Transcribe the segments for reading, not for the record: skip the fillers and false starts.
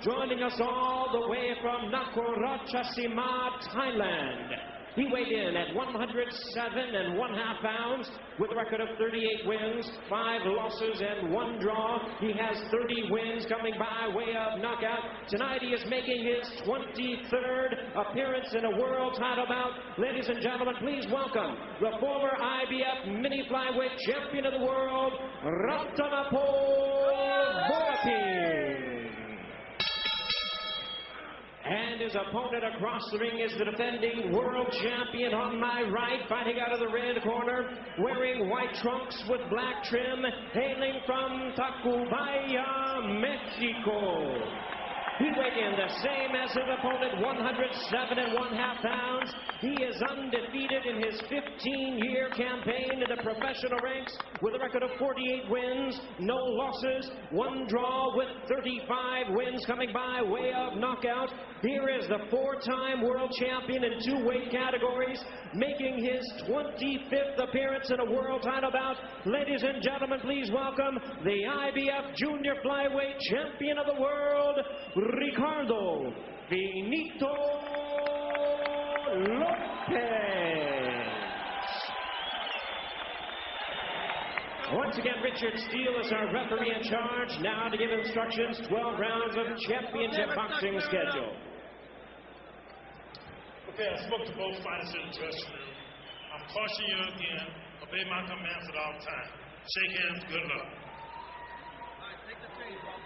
joining us all the way from Nakhon Ratchasima, Thailand. He weighed in at 107 1/2 pounds with a record of 38 wins, 5 losses, and 1 draw. He has 30 wins coming by way of knockout. Tonight he is making his 23rd appearance in a world title bout. Ladies and gentlemen, please welcome the former IBF mini flyweight champion of the world, Ratanapol Vorapin. And his opponent across the ring is the defending world champion on my right, fighting out of the red corner, wearing white trunks with black trim, hailing from Tacubaya, Mexico. He weighed in the same as his opponent, 107 1/2 pounds. He is undefeated in his 15-year campaign in the professional ranks with a record of 48 wins, no losses, 1 draw with 35 wins coming by way of knockout. Here is the 4-time world champion in 2 weight categories, making his 25th appearance in a world title bout. Ladies and gentlemen, please welcome the IBF Junior Flyweight Champion of the world, Ricardo Finito Lopez. Once again, Richard Steele is our referee in charge. Now to give instructions, 12 rounds of championship boxing schedule. Okay, I spoke to both fighters in the dressing room. I'm cautioning you again. Obey my commands at all times. Shake hands. Good luck. All right, take the change off.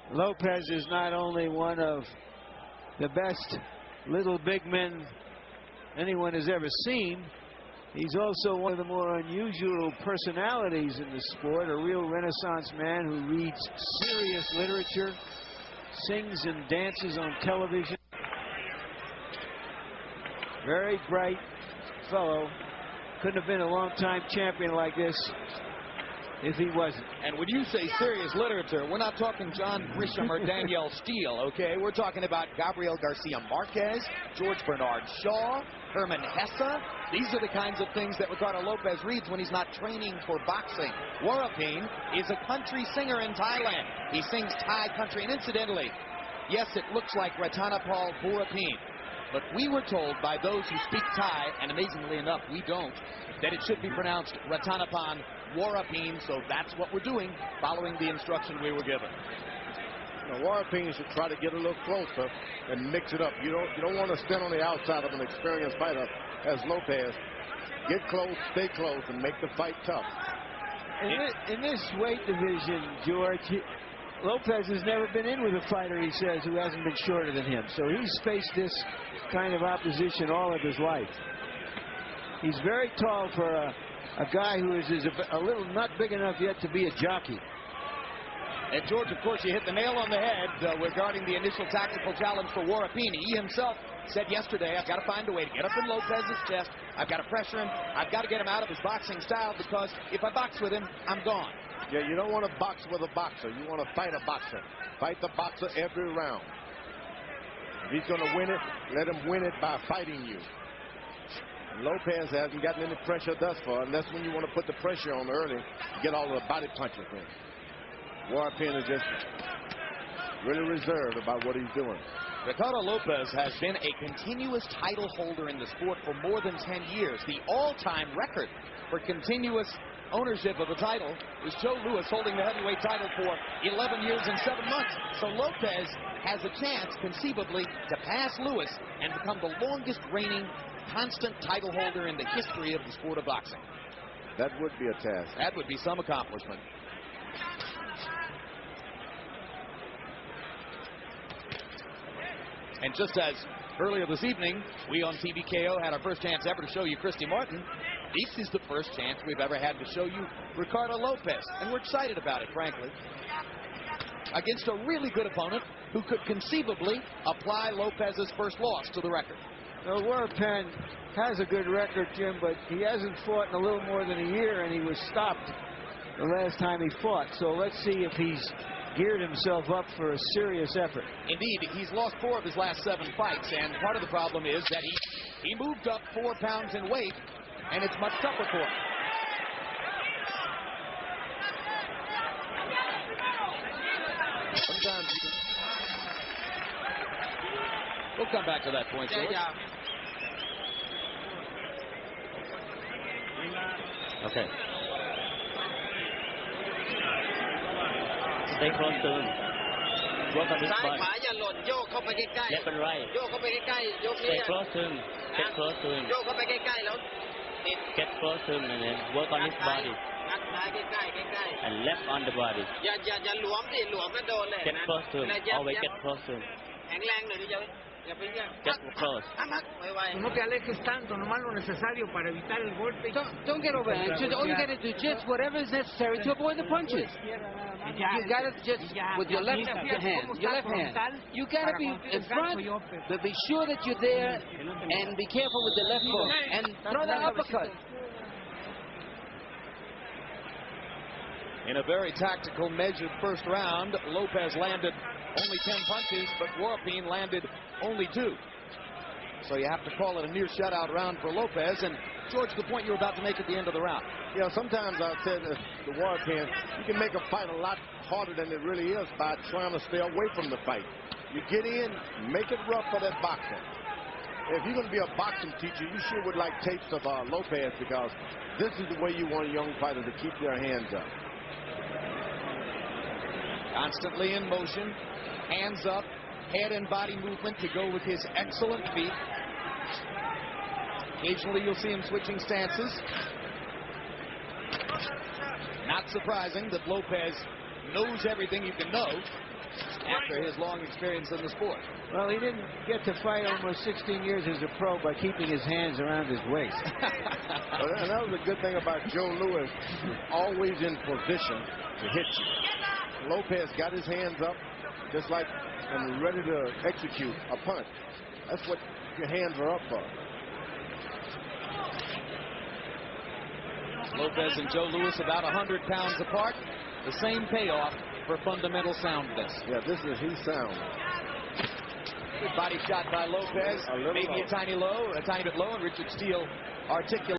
Lopez is not only one of the best little big men anyone has ever seen, he's also one of the more unusual personalities in the sport, a real Renaissance man who reads serious literature, sings and dances on television. Very bright fellow. Couldn't have been a long-time champion like this if he wasn't. And when you say serious literature, we're not talking John Grisham or Danielle Steele, okay? We're talking about Gabriel Garcia Marquez, George Bernard Shaw, Herman Hesse. These are the kinds of things that Ricardo Lopez reads when he's not training for boxing. Vorapin is a country singer in Thailand. He sings Thai country, and incidentally, yes, it looks like Ratanapol Vorapin, but we were told by those who speak Thai, and amazingly enough, we don't, that it should be pronounced Ratanapol Vorapin, so that's what we're doing, following the instruction we were given. Now, Vorapin should try to get a little closer and mix it up. You don't want to stand on the outside of an experienced fighter as Lopez. Get close, stay close, and make the fight tough. In this weight division, George, Lopez has never been in with a fighter, he says, who hasn't been shorter than him. So he's faced this kind of opposition all of his life. He's very tall for a guy who is a little not big enough yet to be a jockey. And George, of course, you hit the nail on the head regarding the initial tactical challenge for Vorapin. He himself said yesterday, I've got to find a way to get up in Lopez's chest. I've got to pressure him. I've got to get him out of his boxing style, because if I box with him, I'm gone. Yeah, you don't want to box with a boxer. You want to fight a boxer. Fight the boxer every round. If he's going to win it, let him win it by fighting you. Lopez hasn't gotten any pressure thus far, and that's when you want to put the pressure on early, get all of the body punches in. Vorapin is just really reserved about what he's doing. Ricardo Lopez has been a continuous title holder in the sport for more than 10 years. The all-time record for continuous ownership of a title is Joe Louis, holding the heavyweight title for 11 years and 7 months. So Lopez has a chance, conceivably, to pass Louis and become the longest reigning constant title holder in the history of the sport of boxing. That would be a task. That would be some accomplishment. And just as earlier this evening, we on TVKO had our first chance ever to show you Christy Martin, this is the first chance we've ever had to show you Ricardo Lopez. And we're excited about it, frankly. Against a really good opponent who could conceivably apply Lopez's first loss to the record. Well, Vorapin has a good record, Jim, but he hasn't fought in a little more than a year, and he was stopped the last time he fought. So let's see if he's geared himself up for a serious effort. Indeed, he's lost 4 of his last 7 fights, and part of the problem is that he moved up 4 pounds in weight, and it's much tougher for him. Sometimes you can... We'll come back to that point, George. Okay. Stay close to him. Work on his ซ้าย body. ขวาอย่าหล่นโยกเข้าไปใกล้ Left and right. ๆโยกเข้าไปใกล้ๆยกนี้ Stay close to him. Get close to him. โยกเข้าไปใกล้ๆแล้วติด Get close to him and then work on his body. งัดซ้ายใกล้ๆใกล้ And left on the body. ๆอย่าหลวมดิหลวมก็โดนเลย Get นะ close to him. เวลายับ Always get close to him. แข็งแรงหน่อยดิอย่าไปเยี่ยม Get close. พักไวๆ No te alejes tanto, nomás lo necesario para evitar el golpe. Don't get over anxious. All you got to do just whatever is necessary to avoid the punches. You got to just with your left hand, you got to be in front, but be sure that you're there and be careful with the left hook and throw that uppercut. In a very tactical, measured first round, Lopez landed only 10 punches, but Vorapin landed only 2. So you have to call it a near shutout round for Lopez. And George, the point you were about to make at the end of the round. Yeah, sometimes I said the Vorapin, you can make a fight a lot harder than it really is by trying to stay away from the fight. You get in, make it rough for that boxer. If you're going to be a boxing teacher, you sure would like tapes of Lopez, because this is the way you want a young fighter to keep their hands up. Constantly in motion, hands up, head and body movement to go with his excellent feet. Occasionally you'll see him switching stances. Not surprising that Lopez knows everything you can know after his long experience in the sport. Well, he didn't get to fight almost 16 years as a pro by keeping his hands around his waist. Well, and that was a good thing about Joe Louis, always in position to hit you. Lopez got his hands up just like and ready to execute a punch. That's what your hands are up for. Lopez and Joe Louis about 100 pounds apart. The same payoff for fundamental soundness. Yeah, this is his sound. Good body shot by Lopez. A little Maybe low. a tiny bit low, and Richard Steele articulated.